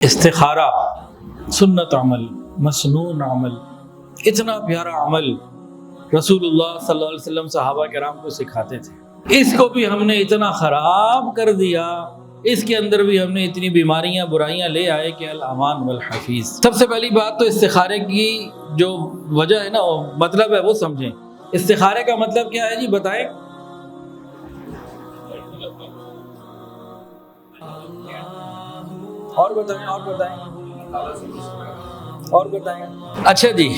استخارہ سنت عمل، مسنون عمل، اتنا پیارا عمل رسول اللہ صلی اللہ علیہ وسلم صحابہ کرام کو سکھاتے تھے، اس کو بھی ہم نے اتنا خراب کر دیا، اس کے اندر بھی ہم نے اتنی بیماریاں برائیاں لے آئے کہ الامان والحفیظ۔ سب سے پہلی بات تو استخارے کی جو وجہ ہے نا، مطلب ہے وہ سمجھیں۔ استخارے کا مطلب کیا ہے جی، بتائیں۔ اور بتائیں۔ اچھا جی،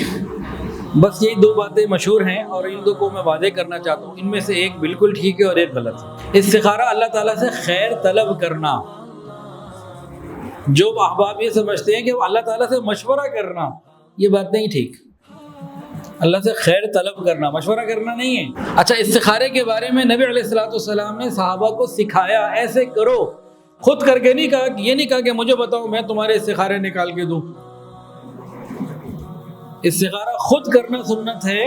بس یہی دو باتیں مشہور ہیں اور ان دو کو میں واضح کرنا چاہتا ہوں، ان میں سے ایک بالکل ٹھیک ہے اور ایک غلط ہے۔ استخارہ اللہ تعالیٰ سے خیر طلب کرنا، جو احباب یہ سمجھتے ہیں کہ وہ اللہ تعالیٰ سے مشورہ کرنا، یہ بات نہیں ٹھیک۔ اللہ سے خیر طلب کرنا، مشورہ کرنا نہیں ہے۔ اچھا، استخارے کے بارے میں نبی علیہ الصلوۃ والسلام نے صحابہ کو سکھایا، ایسے کرو، خود کر کے نہیں کہا، یہ نہیں کہا کہ مجھے بتاؤ میں تمہارے استخارے نکال کے دوں۔ استخارہ خود کرنا سنت ہے،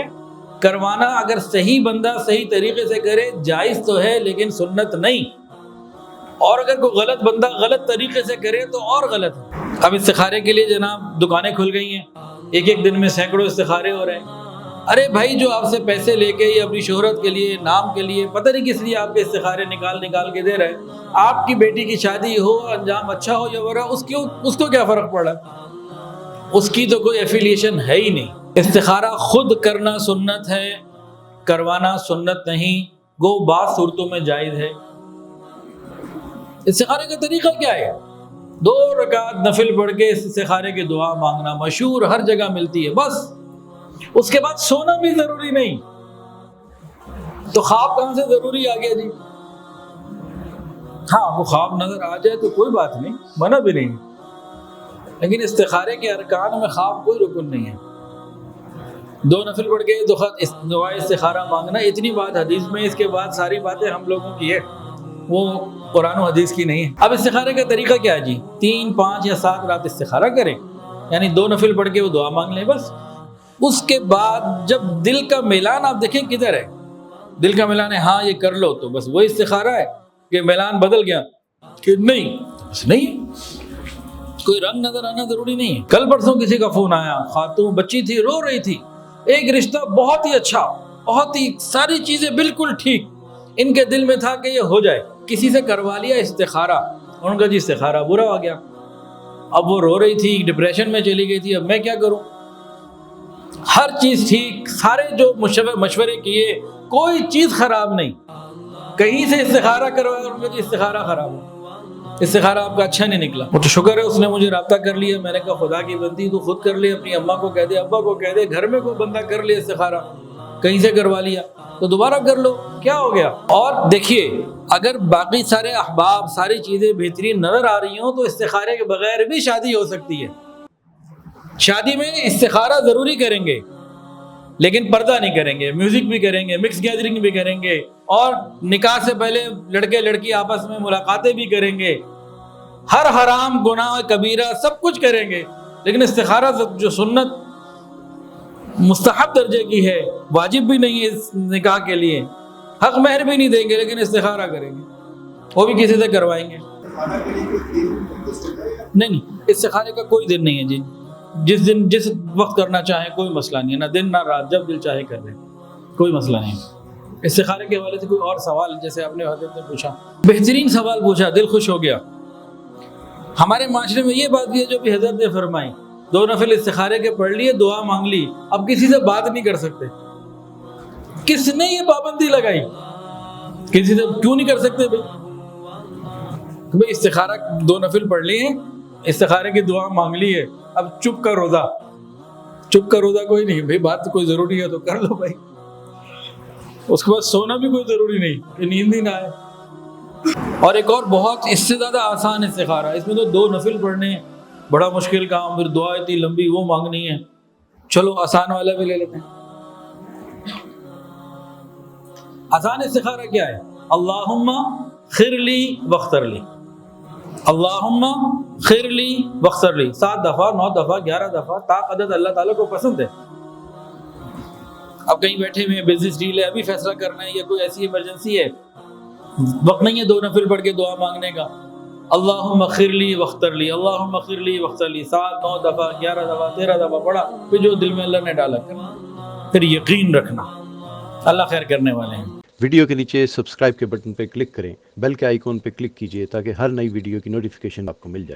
کروانا اگر صحیح بندہ صحیح طریقے سے کرے جائز تو ہے لیکن سنت نہیں، اور اگر کوئی غلط بندہ غلط طریقے سے کرے تو اور غلط ہے۔ اب استخارے کے لیے جناب دکانیں کھل گئی ہیں، ایک دن میں سینکڑوں استخارے ہو رہے ہیں۔ ارے بھائی، جو آپ سے پیسے لے کے یا اپنی شہرت کے لیے، نام کے لیے، پتہ نہیں کس لیے آپ کے استخارے نکال کے دے رہے ہیں، آپ کی بیٹی کی شادی ہو، انجام اچھا ہو یا برا، اس کو کیا فرق پڑا؟ اس کی تو کوئی ایفیلیشن ہے ہی نہیں۔ استخارہ خود کرنا سنت ہے، کروانا سنت نہیں، گو بعض صورتوں میں جائز ہے۔ استخارے کا طریقہ کیا ہے؟ 2 رکعت نفل پڑھ کے استخارے کی دعا مانگنا، مشہور، ہر جگہ ملتی ہے، بس اس کے بعد سونا بھی ضروری نہیں۔ تو خواب کہاں سے ضروری آ گیا جی؟ ہاں، وہ خواب نظر آ جائے تو کوئی بات نہیں، منع بھی نہیں، لیکن استخارے کے ارکان میں خواب کوئی رکن نہیں ہے۔ 2 نفل پڑھ کے دعا استخارہ مانگنا، اتنی بات حدیث میں، اس کے بعد ساری باتیں ہم لوگوں کی ہے، وہ قرآن و حدیث کی نہیں ہے۔ اب استخارے کا طریقہ کیا ہے جی؟ 3، 5 یا 7 رات استخارہ کریں، یعنی 2 نفل پڑھ کے وہ دعا مانگ لیں بس۔ اس کے بعد جب دل کا میلان، آپ دیکھیں کدھر ہے، دل کا میلان ہے، ہاں یہ کر لو، تو بس وہی استخارہ ہے کہ میلان بدل گیا کہ نہیں، بس نہیں، کوئی رنگ نظر آنا ضروری نہیں ہے۔ کل پرسوں کسی کا فون آیا، خاتون بچی تھی، رو رہی تھی، ایک رشتہ بہت ہی اچھا، بہت ہی ساری چیزیں بالکل ٹھیک، ان کے دل میں تھا کہ یہ ہو جائے، کسی سے کروا لیا استخارہ، ان کا جی استخارہ برا ہو گیا۔ اب وہ رو رہی تھی، ڈپریشن میں چلی گئی تھی، اب میں کیا کروں؟ ہر چیز ٹھیک، سارے جو مشورے کیے، کوئی چیز خراب نہیں، کہیں سے استخارہ کروایا، ان کا جی استخارہ خراب ہو، استخارہ آپ کا اچھا نہیں نکلا۔ وہ تو شکر ہے اس نے مجھے رابطہ کر لیا، میں نے کہا خدا کی بندی تو خود کر لے، اپنی اماں کو کہہ دے، ابا کو کہہ دے، گھر میں کوئی بندہ کر لے استخارہ، کہیں سے کروا لیا تو دوبارہ کر لو، کیا ہو گیا؟ اور دیکھیے، اگر باقی سارے احباب، ساری چیزیں بہترین نظر آ رہی ہوں تو استخارے کے بغیر بھی شادی ہو سکتی ہے۔ شادی میں استخارہ ضروری کریں گے لیکن پردہ نہیں کریں گے، میوزک بھی کریں گے، مکس گیدرنگ بھی کریں گے، اور نکاح سے پہلے لڑکے لڑکی آپس میں ملاقاتیں بھی کریں گے، ہر حرام گناہ کبیرہ سب کچھ کریں گے، لیکن استخارہ جو سنت مستحب درجے کی ہے، واجب بھی نہیں ہے اس نکاح کے لیے، حق مہر بھی نہیں دیں گے لیکن استخارہ کریں گے، وہ بھی کسی سے کروائیں گے۔ نہیں، استخارے کا کوئی دن نہیں ہے جی، جس دن جس وقت کرنا چاہیں کوئی مسئلہ نہیں ہے، نہ دن نہ رات، جب دل چاہے کر لیں، کوئی مسئلہ نہیں۔ استخارے کے حوالے سے کوئی اور سوال، جیسے آپ نے حضرت نے پوچھا، بہترین سوال پوچھا، دل خوش ہو گیا۔ ہمارے معاشرے میں یہ بات بھی ہے جو بھی حضرت نے فرمائی، 2 نفل استخارے کے پڑھ لیے، دعا مانگ لی، اب کسی سے بات نہیں کر سکتے۔ کس نے یہ پابندی لگائی؟ کسی سے کیوں نہیں کر سکتے بھائی؟ استخارہ 2 نفل پڑھ لیے، استخارے کی دعا مانگ لی ہے، اب چپ کا روزہ کوئی نہیں بھائی، بات کوئی ضروری ہے تو کر لو بھائی، اس کے بعد سونا بھی کوئی ضروری نہیں کہ نیند ہی نہ آئے۔ اور ایک اور بہت اس سے زیادہ آسان استخارہ، اس میں تو 2 نفل پڑھنے بڑا مشکل کام، پھر دعا اتنی لمبی وہ مانگنی ہے، چلو آسان والا بھی لے لیتے ہیں۔ آسان استخارہ کیا ہے؟ اللہم خر لی واختر لی، اللہم خیر لی واغفر لی، 7 دفعہ، 9 دفعہ، 11 دفعہ، تا عدد اللہ تعالیٰ کو پسند ہے۔ اب کہیں بیٹھے ہوئے بزنس ڈیل ہے، ابھی فیصلہ کرنا ہے، یا کوئی ایسی ایمرجنسی ہے، وقت نہیں ہے 2 نفل پڑھ کے دعا مانگنے کا، اللہم اغفر لی واختر لی، اللہم اغفر لی واختر لی 7 9 دفعہ 11 دفعہ 13 دفعہ پڑھا، پھر جو دل میں اللہ نے ڈالا کرنا، پھر یقین رکھنا اللہ خیر کرنے والے ہیں۔ ویڈیو کے نیچے سبسکرائب کے بٹن پہ کلک کریں، بیل کے آئیکن پہ کلک کیجئے تاکہ ہر نئی ویڈیو کی نوٹیفیکیشن آپ کو مل جائے۔